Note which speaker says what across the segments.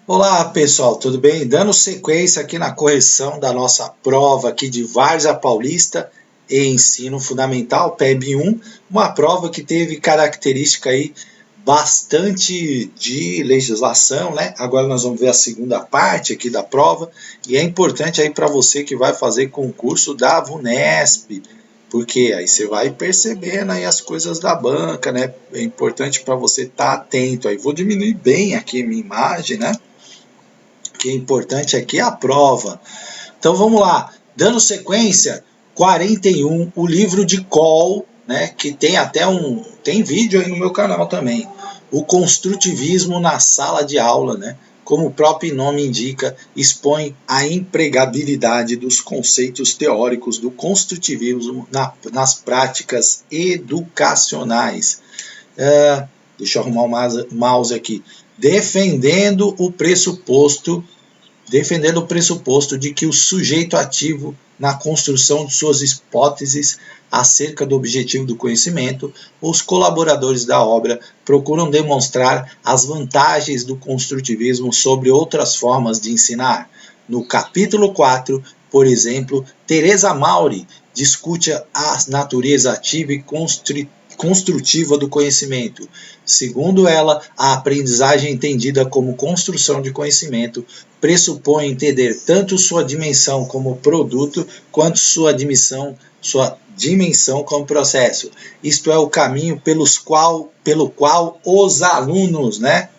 Speaker 1: Olá pessoal, tudo bem? Dando sequência aqui na correção da nossa prova aqui de Várzea Paulista e Ensino Fundamental, PEB 1, uma prova que teve característica aí bastante de legislação, né? Agora nós vamos ver a segunda parte aqui da prova e é importante aí para você que vai fazer concurso da VUNESP, porque aí você vai percebendo aí as coisas da banca, né? É importante para você estar atento aí. Vou diminuir bem aqui a minha imagem, né? Que é importante aqui é a prova. Então vamos lá, dando sequência, 41, o livro de Coll, né, que tem até tem vídeo aí no meu canal também. O construtivismo na sala de aula, né? Como o próprio nome indica, expõe a empregabilidade dos conceitos teóricos do construtivismo nas práticas educacionais. Deixa eu arrumar o mouse aqui. Defendendo o pressuposto de que o sujeito ativo na construção de suas hipóteses acerca do objetivo do conhecimento, os colaboradores da obra procuram demonstrar as vantagens do construtivismo sobre outras formas de ensinar. No capítulo 4, por exemplo, Teresa Mauri discute a natureza ativa e construtiva do conhecimento. Segundo ela, a aprendizagem entendida como construção de conhecimento pressupõe entender tanto sua dimensão como produto, quanto sua dimensão como processo. Isto é o caminho pelo qual os alunos, né,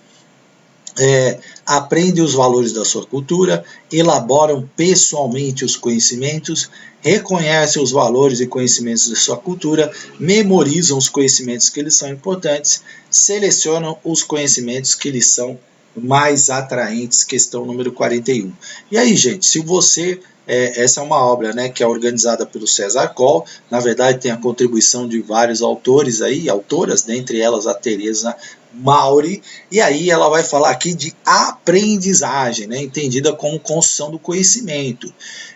Speaker 1: aprendem os valores da sua cultura, elaboram pessoalmente os conhecimentos, reconhecem os valores e conhecimentos da sua cultura, memorizam os conhecimentos que lhes são importantes, selecionam os conhecimentos que lhes são mais atraentes, questão número 41. E aí, gente, se você... essa é uma obra, né, que é organizada pelo César Coll, na verdade tem a contribuição de vários autores aí, autoras, dentre elas a Teresa Mauri, e aí ela vai falar aqui de aprendizagem, né, entendida como construção do conhecimento.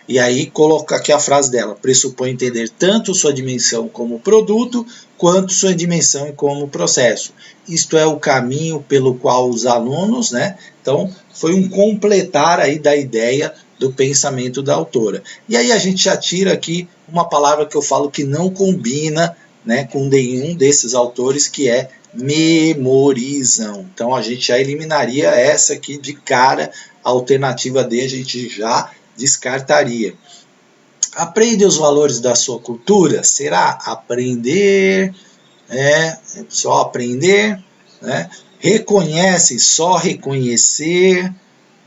Speaker 1: E aí coloca aqui a frase dela, pressupõe entender tanto sua dimensão como produto, quanto sua dimensão como processo. Isto é o caminho pelo qual os alunos, né, então foi um completar aí da ideia do pensamento da autora. E aí a gente já tira aqui uma palavra que eu falo que não combina, né, com nenhum desses autores, que é memorizam. Então a gente já eliminaria essa aqui de cara, a alternativa D a gente já descartaria. Aprende os valores da sua cultura? Será aprender, só aprender, né? Reconhece, só reconhecer,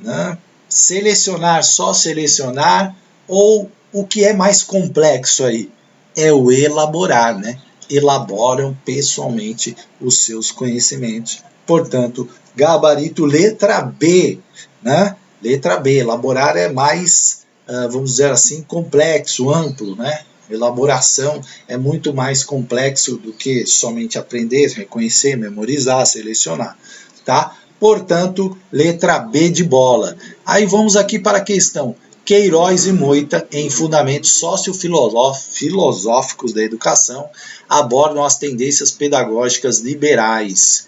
Speaker 1: né? Selecionar, só selecionar, ou o que é mais complexo aí? É o elaborar, né? Elaboram pessoalmente os seus conhecimentos. Portanto, gabarito letra B, né? Letra B, elaborar é mais, vamos dizer assim, complexo, amplo, né? Elaboração é muito mais complexo do que somente aprender, reconhecer, memorizar, selecionar, tá? Portanto, letra B de bola. Aí vamos aqui para a questão. Queiroz e Moita, em Fundamentos Sociofilosóficos da Educação, abordam as tendências pedagógicas liberais,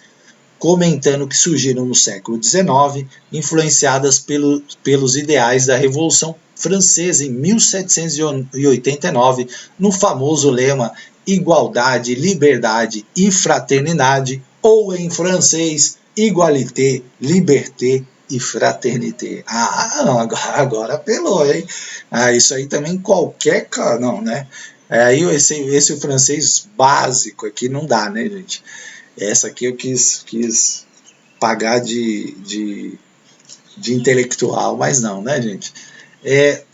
Speaker 1: comentando que surgiram no século XIX, influenciadas pelos ideais da Revolução Francesa em 1789, no famoso lema igualdade, liberdade e fraternidade, ou em francês, égalité, liberté e fraternité. Agora apelou, hein? Isso aí também qualquer... Não, né? Aí esse francês básico aqui não dá, né, gente? Essa aqui eu quis pagar de intelectual, mas não, né, gente?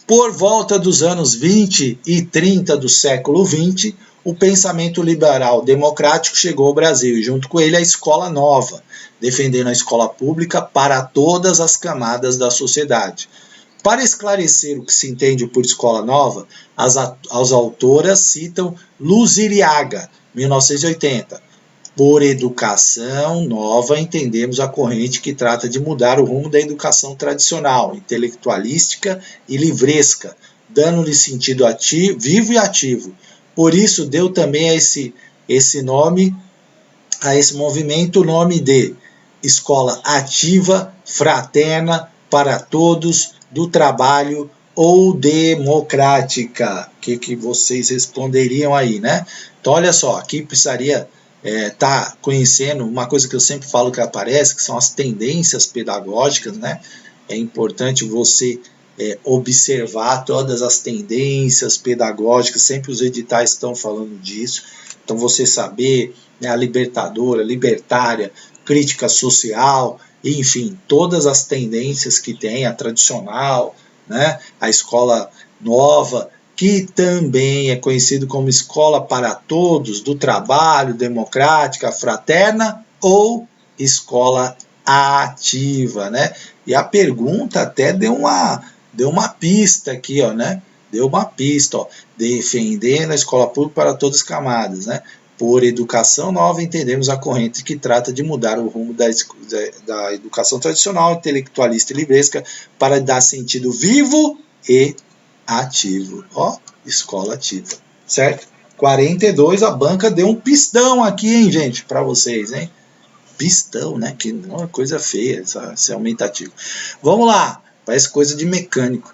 Speaker 1: Por volta dos anos 20 e 30 do século 20, o pensamento liberal democrático chegou ao Brasil, e junto com ele a escola nova, defendendo a escola pública para todas as camadas da sociedade. Para esclarecer o que se entende por escola nova, as autoras citam Luziriaga, 1980. Por educação nova, entendemos a corrente que trata de mudar o rumo da educação tradicional, intelectualística e livresca, dando-lhe sentido vivo e ativo. Por isso, deu também a esse nome, a esse movimento, o nome de escola ativa, fraterna, para todos, do trabalho ou democrática? O que vocês responderiam aí, né? Então, olha só, aqui precisaria tá conhecendo uma coisa que eu sempre falo que aparece, que são as tendências pedagógicas, né? É importante você observar todas as tendências pedagógicas, sempre os editais estão falando disso, então você saber, né, a libertadora, libertária, crítica social, enfim, todas as tendências que tem, a tradicional, né, a escola nova, que também é conhecido como escola para todos, do trabalho, democrática, fraterna ou escola ativa, né? E a pergunta até deu uma pista aqui, ó, né? Deu uma pista, ó, defendendo a escola pública para todas as camadas, né? Por educação nova, entendemos a corrente que trata de mudar o rumo da educação tradicional, intelectualista e livresca para dar sentido vivo e ativo. Ó, escola ativa, certo? 42, a banca deu um pistão aqui, hein, gente, para vocês, hein? Pistão, né? Que é uma coisa feia, esse aumentativo. Vamos lá, parece coisa de mecânico.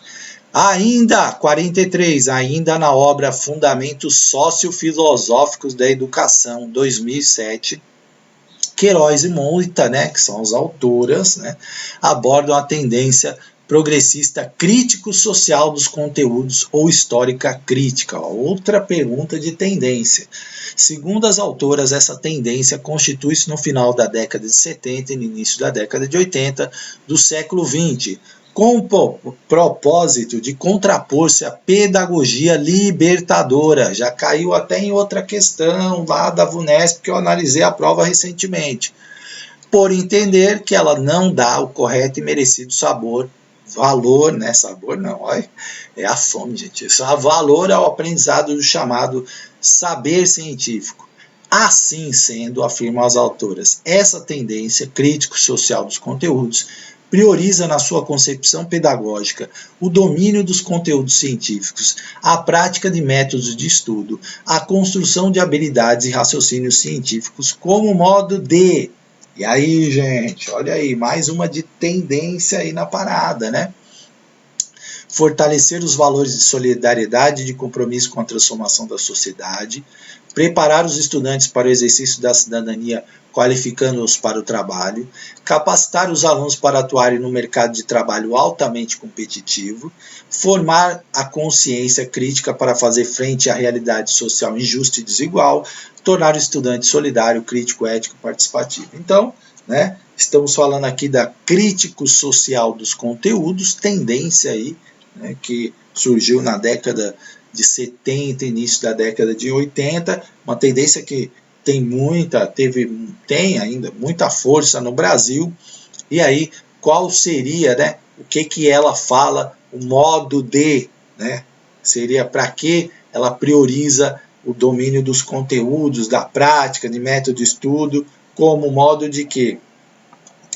Speaker 1: Ainda, 43, ainda na obra Fundamentos Sociofilosóficos da Educação, 2007, Queiroz e Moita, né, que são as autoras, né, abordam a tendência progressista crítico-social dos conteúdos ou histórica crítica. Ó, outra pergunta de tendência. Segundo as autoras, essa tendência constitui-se no final da década de 70 e no início da década de 80 do século XX, com o propósito de contrapor-se à pedagogia libertadora. Já caiu até em outra questão lá da VUNESP, que eu analisei a prova recentemente. Por entender que ela não dá o correto e merecido valor, né? Sabor não, olha, é a fome, gente. Isso é valor ao aprendizado do chamado saber científico. Assim sendo, afirmam as autoras, essa tendência crítico-social dos conteúdos prioriza na sua concepção pedagógica o domínio dos conteúdos científicos, a prática de métodos de estudo, a construção de habilidades e raciocínios científicos como modo de... E aí, gente, olha aí, mais uma de tendência aí na parada, né? Fortalecer os valores de solidariedade e de compromisso com a transformação da sociedade, preparar os estudantes para o exercício da cidadania, qualificando-os para o trabalho, capacitar os alunos para atuarem no mercado de trabalho altamente competitivo, formar a consciência crítica para fazer frente à realidade social injusta e desigual, tornar o estudante solidário, crítico, ético e participativo. Então, né, estamos falando aqui da crítico social dos conteúdos, tendência aí, né, que surgiu na década de 70, início da década de 80, uma tendência que tem ainda muita força no Brasil. E aí, qual seria, né, o que ela fala, o modo de, né, seria para que ela prioriza o domínio dos conteúdos, da prática, de método de estudo, como modo de quê?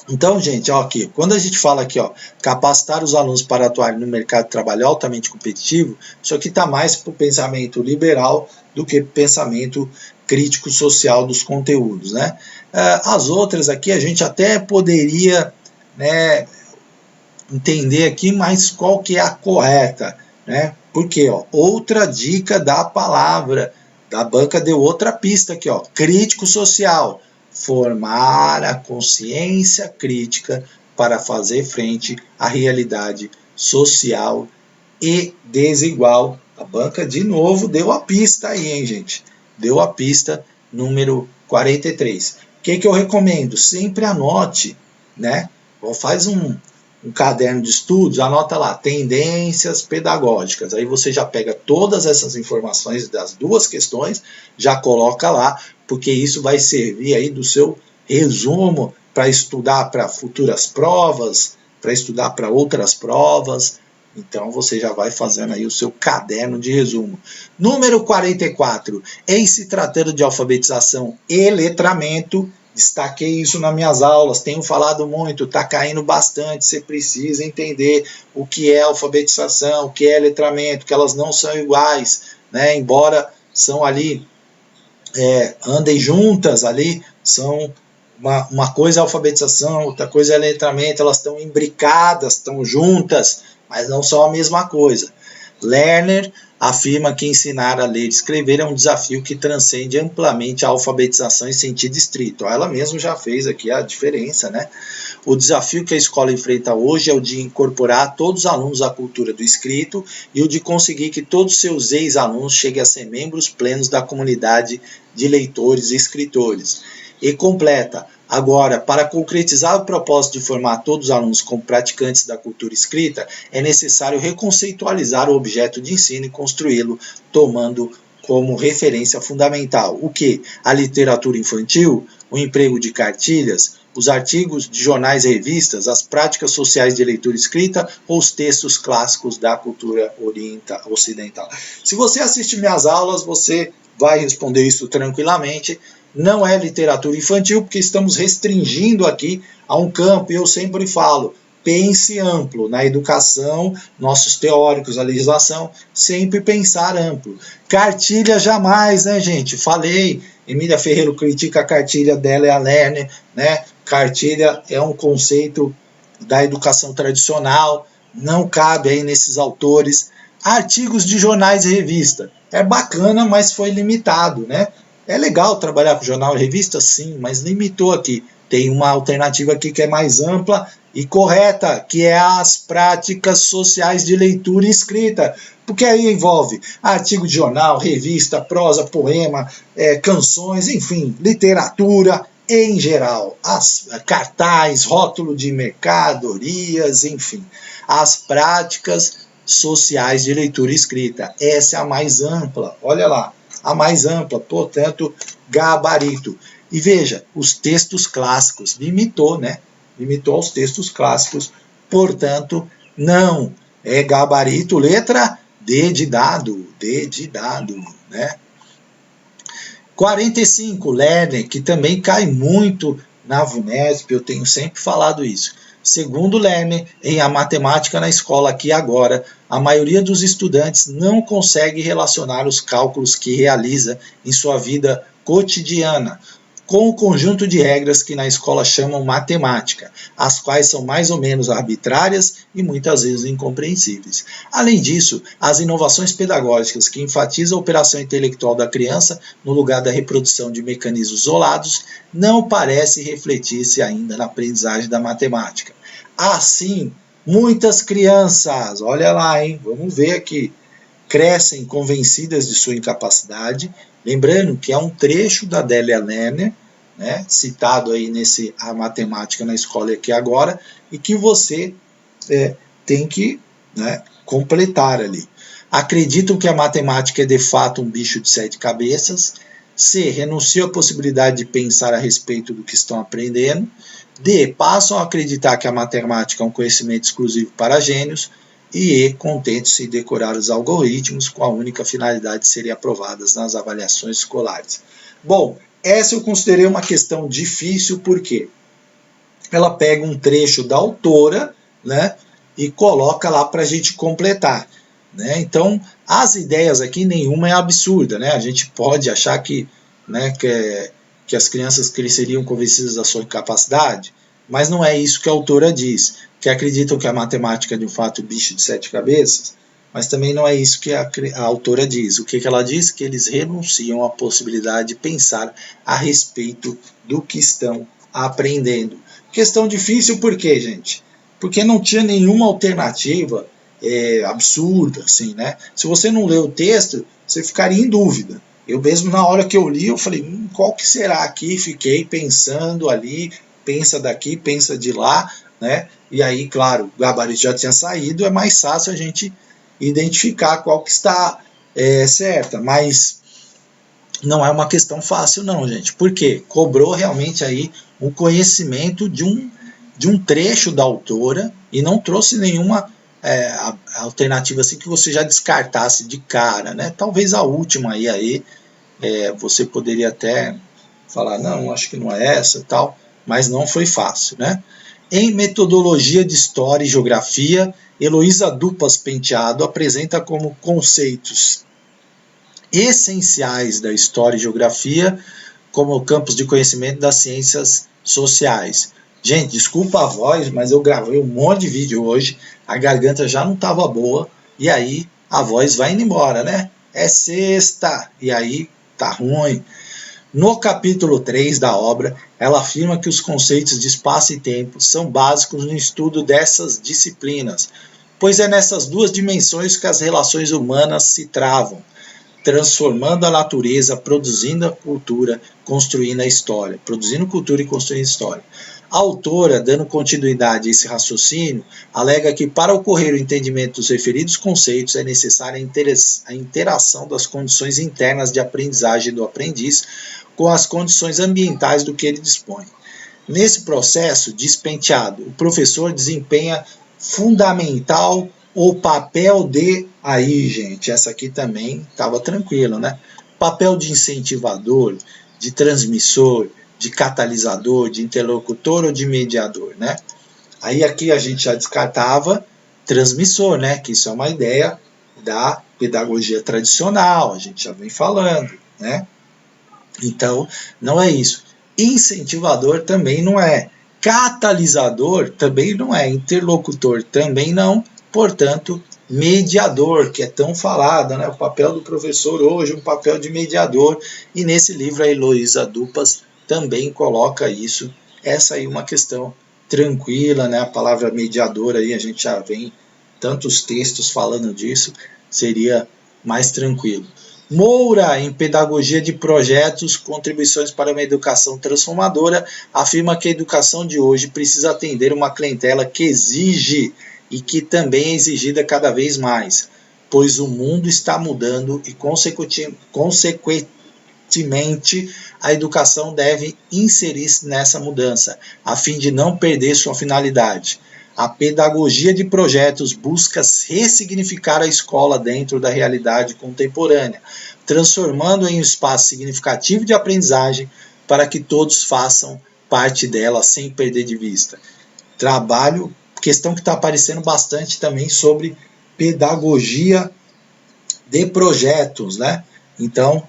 Speaker 1: Então, gente, ó, aqui, quando a gente fala aqui, ó, capacitar os alunos para atuarem no mercado de trabalho altamente competitivo, isso aqui está mais para o pensamento liberal do que pensamento crítico social dos conteúdos, né? As outras aqui a gente até poderia, né, entender aqui, mas qual que é a correta, né? Porque, ó, outra dica da palavra, da banca deu outra pista aqui, ó, crítico social. Formar a consciência crítica para fazer frente à realidade social e desigual. A banca, de novo, deu a pista aí, hein, gente? Deu a pista número 43. O que eu recomendo? Sempre anote, né? Ou faz um caderno de estudos, anota lá, tendências pedagógicas. Aí você já pega todas essas informações das duas questões, já coloca lá, porque isso vai servir aí do seu resumo para estudar para futuras provas, para estudar para outras provas. Então você já vai fazendo aí o seu caderno de resumo. Número 44. Em se tratando de alfabetização e letramento, destaquei isso nas minhas aulas, tenho falado muito, está caindo bastante, você precisa entender o que é alfabetização, o que é letramento, que elas não são iguais, né? Embora são ali, andem juntas ali, são uma coisa é alfabetização, outra coisa é letramento, elas estão imbricadas, estão juntas, mas não são a mesma coisa. Lerner afirma que ensinar a ler e escrever é um desafio que transcende amplamente a alfabetização em sentido estrito. Ela mesma já fez aqui a diferença, né? O desafio que a escola enfrenta hoje é o de incorporar todos os alunos à cultura do escrito e o de conseguir que todos seus ex-alunos cheguem a ser membros plenos da comunidade de leitores e escritores. E completa, agora, para concretizar o propósito de formar todos os alunos como praticantes da cultura escrita, é necessário reconceitualizar o objeto de ensino e construí-lo, tomando como referência fundamental o que? A literatura infantil, o emprego de cartilhas, os artigos de jornais e revistas, as práticas sociais de leitura escrita ou os textos clássicos da cultura ocidental. Se você assiste minhas aulas, você vai responder isso tranquilamente. Não é literatura infantil, porque estamos restringindo aqui a um campo, e eu sempre falo, pense amplo. Na educação, nossos teóricos, a legislação, sempre pensar amplo. Cartilha jamais, né, gente? Falei, Emília Ferreiro critica a cartilha dela e a Lerner, né? Cartilha é um conceito da educação tradicional, não cabe aí nesses autores. Artigos de jornais e revista, é bacana, mas foi limitado, né? É legal trabalhar com jornal e revista? Sim, mas limitou aqui. Tem uma alternativa aqui que é mais ampla e correta, que é as práticas sociais de leitura e escrita. Porque aí envolve artigo de jornal, revista, prosa, poema, canções, enfim, literatura em geral. Cartaz, rótulo de mercadorias, enfim. As práticas sociais de leitura e escrita. Essa é a mais ampla, olha lá. A mais ampla, portanto, gabarito. E veja, os textos clássicos, limitou, né? Limitou aos textos clássicos, portanto, não é gabarito, letra D de dado, né? 45, Lerner, que também cai muito na VUNESP, eu tenho sempre falado isso. Segundo Lerner, em A Matemática na Escola Aqui e Agora, a maioria dos estudantes não consegue relacionar os cálculos que realiza em sua vida cotidiana com o conjunto de regras que na escola chamam matemática, as quais são mais ou menos arbitrárias e muitas vezes incompreensíveis. Além disso, as inovações pedagógicas que enfatizam a operação intelectual da criança no lugar da reprodução de mecanismos isolados não parecem refletir-se ainda na aprendizagem da matemática. Assim, muitas crianças, olha lá, hein, vamos ver aqui, crescem convencidas de sua incapacidade. Lembrando que é um trecho da Délia Lerner, né, citado aí nesse A Matemática na Escola Aqui e Agora, e que você tem que, né, completar ali. Acreditam que a matemática é de fato um bicho de 7 cabeças. C. Renunciam à possibilidade de pensar a respeito do que estão aprendendo. D. Passam a acreditar que a matemática é um conhecimento exclusivo para gênios. E contente-se em decorar os algoritmos com a única finalidade de serem aprovadas nas avaliações escolares. Bom, essa eu considerei uma questão difícil, porque ela pega um trecho da autora, né, e coloca lá para a gente completar. Né? Então, as ideias aqui, nenhuma é absurda. Né? A gente pode achar que, né, que as crianças cresceriam convencidas da sua incapacidade, mas não é isso que a autora diz. Que acreditam que a matemática é de um fato bicho de 7 cabeças, mas também não é isso que a autora diz. O que ela diz? Que eles renunciam à possibilidade de pensar a respeito do que estão aprendendo. Questão difícil por quê, gente? Porque não tinha nenhuma alternativa absurda, assim, né? Se você não lê o texto, você ficaria em dúvida. Eu mesmo, na hora que eu li, eu falei, qual que será aqui? Fiquei pensando ali, pensa daqui, pensa de lá, né? E aí, claro, o gabarito já tinha saído, é mais fácil a gente identificar qual que está certa, mas não é uma questão fácil não, gente. Por quê? Cobrou realmente aí um conhecimento de um trecho da autora e não trouxe nenhuma alternativa assim que você já descartasse de cara, né? Talvez a última aí você poderia até falar, não, acho que não é essa e tal, mas não foi fácil, né? Em Metodologia de História e Geografia, Heloísa Dupas Penteado apresenta como conceitos essenciais da História e Geografia como campos de conhecimento das ciências sociais. Gente, desculpa a voz, mas eu gravei um monte de vídeo hoje, a garganta já não estava boa, e aí a voz vai indo embora, né? É sexta, e aí tá ruim. No capítulo 3 da obra, ela afirma que os conceitos de espaço e tempo são básicos no estudo dessas disciplinas, pois é nessas duas dimensões que as relações humanas se travam, transformando a natureza, produzindo a cultura, construindo a história. Produzindo cultura e construindo história. A autora, dando continuidade a esse raciocínio, alega que para ocorrer o entendimento dos referidos conceitos é necessária a interação das condições internas de aprendizagem do aprendiz com as condições ambientais do que ele dispõe. Nesse processo, diz Penteado, o professor desempenha fundamental o papel de... Aí, gente, essa aqui também estava tranquilo, né? Papel de incentivador, de transmissor, de catalisador, de interlocutor ou de mediador, né? Aí aqui a gente já descartava transmissor, né? Que isso é uma ideia da pedagogia tradicional, a gente já vem falando, né? Então, não é isso. Incentivador também não é. Catalisador também não é. Interlocutor também não. Portanto, mediador, que é tão falado, né? O papel do professor hoje é um papel de mediador. E nesse livro a Heloísa Dupas também coloca isso. Essa aí é uma questão tranquila, né? A palavra mediador aí, a gente já vem tantos textos falando disso, seria mais tranquilo. Moura, em Pedagogia de Projetos, Contribuições para uma Educação Transformadora, afirma que a educação de hoje precisa atender uma clientela que exige e que também é exigida cada vez mais, pois o mundo está mudando e, consequentemente, a educação deve inserir-se nessa mudança, a fim de não perder sua finalidade. A pedagogia de projetos busca ressignificar a escola dentro da realidade contemporânea, transformando em um espaço significativo de aprendizagem para que todos façam parte dela sem perder de vista. Trabalho, questão que está aparecendo bastante também sobre pedagogia de projetos, né? Então,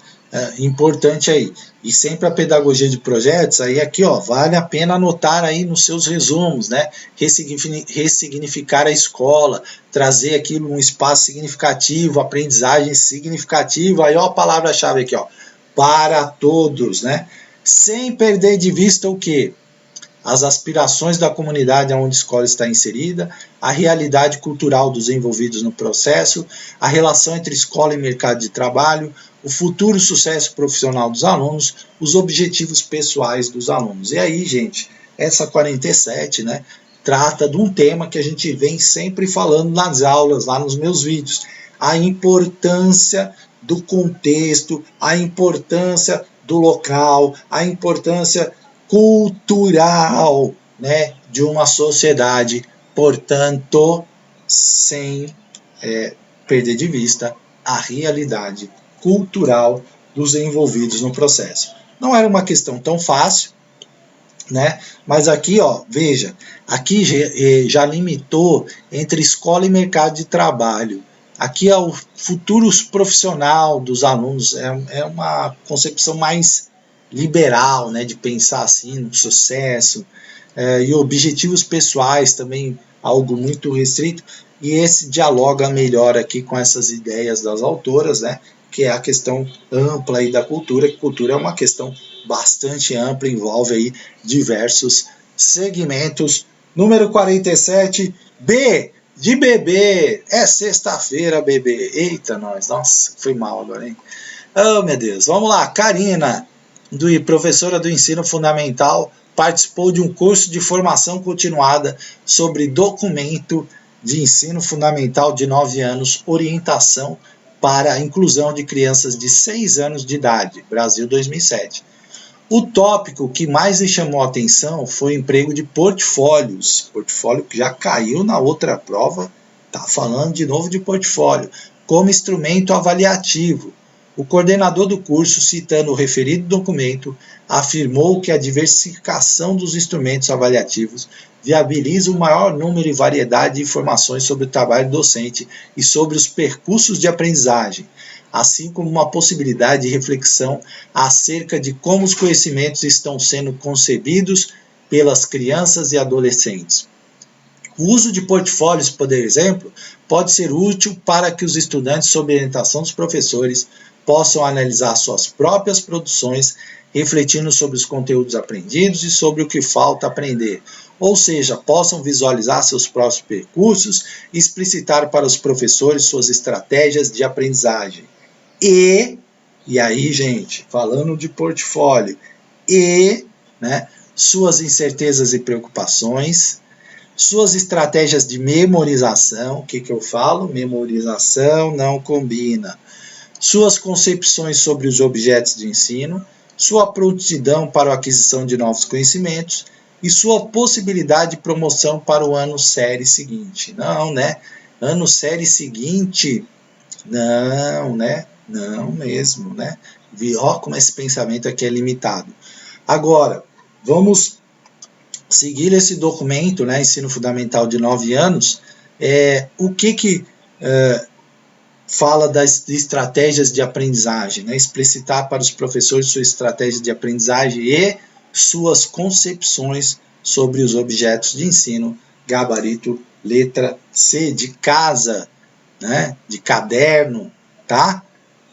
Speaker 1: importante aí. E sempre a pedagogia de projetos, aí aqui, ó, vale a pena anotar aí nos seus resumos, né? Ressignificar a escola, trazer aquilo um espaço significativo, aprendizagem significativa, aí ó a palavra-chave aqui, ó, para todos, né? Sem perder de vista o quê? As aspirações da comunidade onde a escola está inserida, a realidade cultural dos envolvidos no processo, a relação entre escola e mercado de trabalho, o futuro sucesso profissional dos alunos, os objetivos pessoais dos alunos. E aí, gente, essa 47, né, trata de um tema que a gente vem sempre falando nas aulas, lá nos meus vídeos, a importância do contexto, a importância do local, a importância cultural, né, de uma sociedade, portanto, sem perder de vista a realidade cultural dos envolvidos no processo. Não era uma questão tão fácil, né? Mas aqui, ó, veja, aqui já limitou entre escola e mercado de trabalho. Aqui é o futuro profissional dos alunos, é uma concepção mais liberal, né, de pensar assim no sucesso, e objetivos pessoais também, algo muito restrito, e esse dialoga melhor aqui com essas ideias das autoras, né, que é a questão ampla aí da cultura, que cultura é uma questão bastante ampla, envolve aí diversos segmentos. Número 47, B, de bebê, é sexta-feira, bebê. Eita, nós, nossa, foi mal agora, hein? Oh, meu Deus, vamos lá, Karina, professora do ensino fundamental, participou de um curso de formação continuada sobre documento de ensino fundamental de 9 anos, orientação para a inclusão de crianças de 6 anos de idade, Brasil 2007. O tópico que mais lhe chamou a atenção foi o emprego de portfólios, portfólio que já caiu na outra prova, está falando de novo de portfólio, como instrumento avaliativo. O coordenador do curso, citando o referido documento, afirmou que a diversificação dos instrumentos avaliativos viabiliza o maior número e variedade de informações sobre o trabalho docente e sobre os percursos de aprendizagem. assim como uma possibilidade de reflexão acerca de como os conhecimentos estão sendo concebidos pelas crianças e adolescentes. O uso de portfólios, por exemplo, pode ser útil para que os estudantes, sob orientação dos professores, possam analisar suas próprias produções, refletindo sobre os conteúdos aprendidos e sobre o que falta aprender. Ou seja, possam visualizar seus próprios percursos e explicitar para os professores suas estratégias de aprendizagem. E aí, gente, falando de portfólio, suas incertezas e preocupações, suas estratégias de memorização, o que eu falo? Memorização não combina. Suas concepções sobre os objetos de ensino, sua prontidão para a aquisição de novos conhecimentos e sua possibilidade de promoção para o ano série seguinte. Não, né? Ano série seguinte, não, né? Não mesmo, né? Ó como esse pensamento aqui é limitado. Agora, vamos seguir esse documento, né, Ensino Fundamental de 9 anos, o que fala das estratégias de aprendizagem, né, explicitar para os professores sua estratégia de aprendizagem e suas concepções sobre os objetos de ensino, gabarito, letra C, de casa, né, de caderno, tá?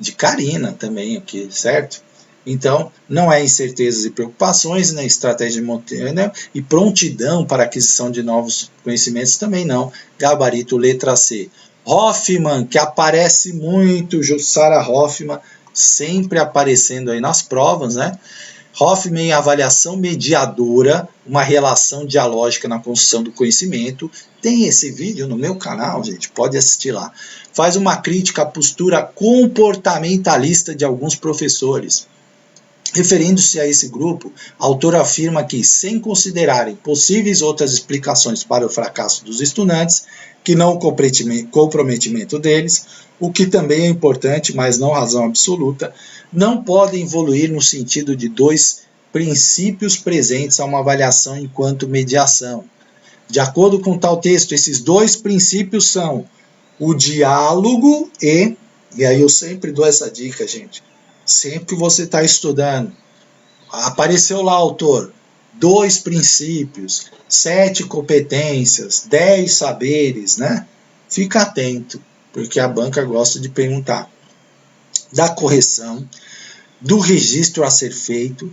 Speaker 1: De Karina também aqui, certo? Então, não é incertezas e preocupações, né? Estratégia de montanha e prontidão para aquisição de novos conhecimentos também não. Gabarito, letra C. Hoffman, que aparece muito, Jussara Hoffman, sempre aparecendo aí nas provas, né? Hoffman, avaliação mediadora, uma relação dialógica na construção do conhecimento. Tem esse vídeo no meu canal, gente, pode assistir lá. Faz uma crítica à postura comportamentalista de alguns professores. Referindo-se a esse grupo, a autora afirma que, sem considerarem possíveis outras explicações para o fracasso dos estudantes, que não o comprometimento deles, o que também é importante, mas não razão absoluta, não podem evoluir no sentido de dois princípios presentes a uma avaliação enquanto mediação. De acordo com tal texto, esses dois princípios são o diálogo e aí eu sempre dou essa dica, gente, sempre que você está estudando, apareceu lá, autor, 2 princípios, 7 competências, 10 saberes, né? Fica atento, porque a banca gosta de perguntar da correção, do registro a ser feito,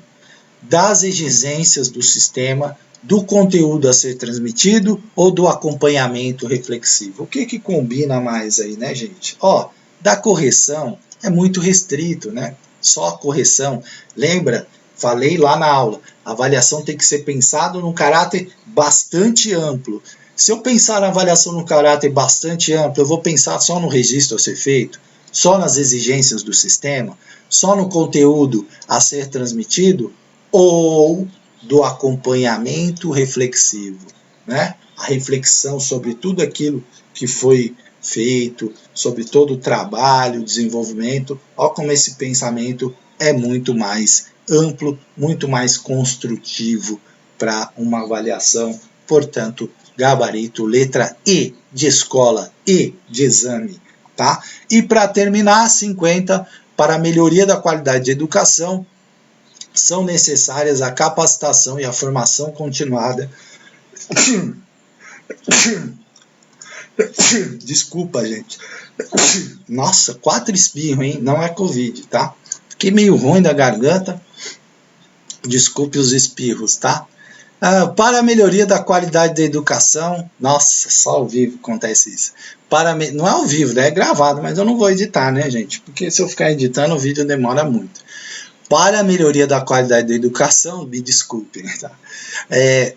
Speaker 1: das exigências do sistema, do conteúdo a ser transmitido ou do acompanhamento reflexivo. O que combina mais aí, né, gente? Ó, da correção é muito restrito, né? Só a correção. Lembra? Falei lá na aula. A avaliação tem que ser pensada num caráter bastante amplo. Se eu pensar na avaliação num caráter bastante amplo, eu vou pensar só no registro a ser feito, só nas exigências do sistema, só no conteúdo a ser transmitido ou do acompanhamento reflexivo, né? A reflexão sobre tudo aquilo que foi feito, sobre todo o trabalho, desenvolvimento. Olha como esse pensamento é muito mais amplo, muito mais construtivo para uma avaliação. Portanto, gabarito, letra E de escola, E de exame, tá? E para terminar, 50, para a melhoria da qualidade de educação, são necessárias a capacitação e a formação continuada. Desculpa, gente. Nossa, 4 espirros, hein? Não é Covid, tá? Fiquei meio ruim da garganta. Desculpe os espirros, tá? Para a melhoria da qualidade da educação, nossa, só ao vivo acontece isso. Não é ao vivo, né? É gravado, mas eu não vou editar, né, gente? Porque se eu ficar editando, o vídeo demora muito. Para a melhoria da qualidade da educação, me desculpem, tá?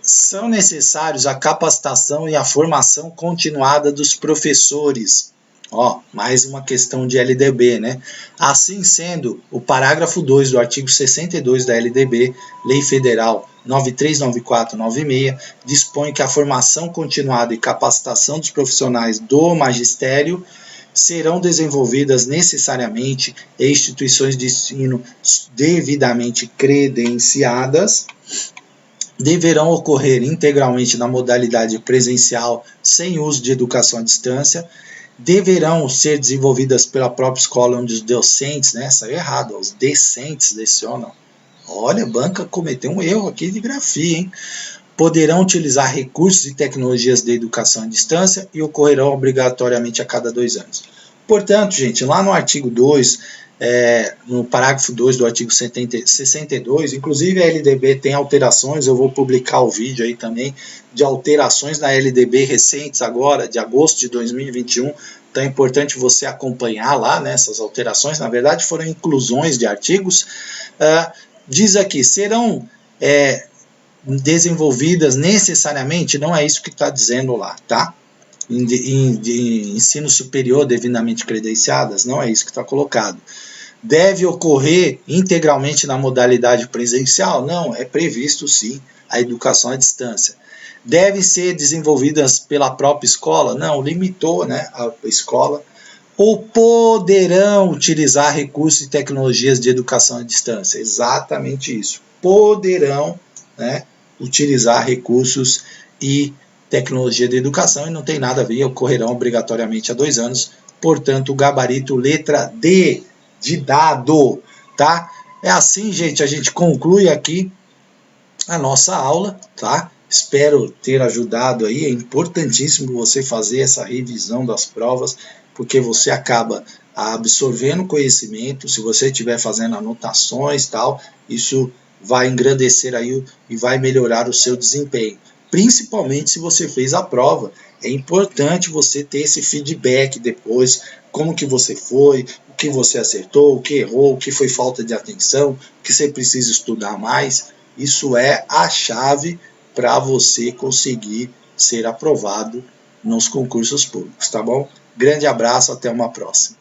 Speaker 1: São necessários a capacitação e a formação continuada dos professores. Ó, mais uma questão de LDB, né? Assim sendo, o parágrafo 2 do artigo 62 da LDB, Lei Federal 939496, dispõe que a formação continuada e capacitação dos profissionais do magistério serão desenvolvidas necessariamente em instituições de ensino devidamente credenciadas, deverão ocorrer integralmente na modalidade presencial sem uso de educação à distância, deverão ser desenvolvidas pela própria escola, onde os docentes, né, saiu errado, os decentes lecionam. Olha, a banca cometeu um erro aqui de grafia, hein? Poderão utilizar recursos e tecnologias de educação à distância e ocorrerão obrigatoriamente a cada 2 anos. Portanto, gente, lá no artigo 2, no parágrafo 2 do artigo 62, inclusive a LDB tem alterações, eu vou publicar o vídeo aí também, de alterações na LDB recentes agora, de agosto de 2021, então é importante você acompanhar lá, né, essas alterações, na verdade foram inclusões de artigos. Diz aqui, serão desenvolvidas necessariamente, não é isso que está dizendo lá, tá? De ensino superior devidamente credenciadas, não é isso que está colocado. Deve ocorrer integralmente na modalidade presencial? Não, é previsto sim a educação à distância. Devem ser desenvolvidas pela própria escola? Não, limitou, né, a escola. Ou poderão utilizar recursos e tecnologias de educação à distância? Exatamente isso. Poderão, né, utilizar recursos e tecnologia de educação, e não tem nada a ver, ocorrerão obrigatoriamente a 2 anos, portanto, o gabarito letra D de dado, tá? É assim, gente, a gente conclui aqui a nossa aula, tá? Espero ter ajudado aí, é importantíssimo você fazer essa revisão das provas, porque você acaba absorvendo conhecimento, se você estiver fazendo anotações, tal, isso vai engrandecer aí e vai melhorar o seu desempenho. Principalmente se você fez a prova, é importante você ter esse feedback depois, como que você foi, o que você acertou, o que errou, o que foi falta de atenção, o que você precisa estudar mais. Isso é a chave para você conseguir ser aprovado nos concursos públicos, tá bom? Grande abraço, até uma próxima.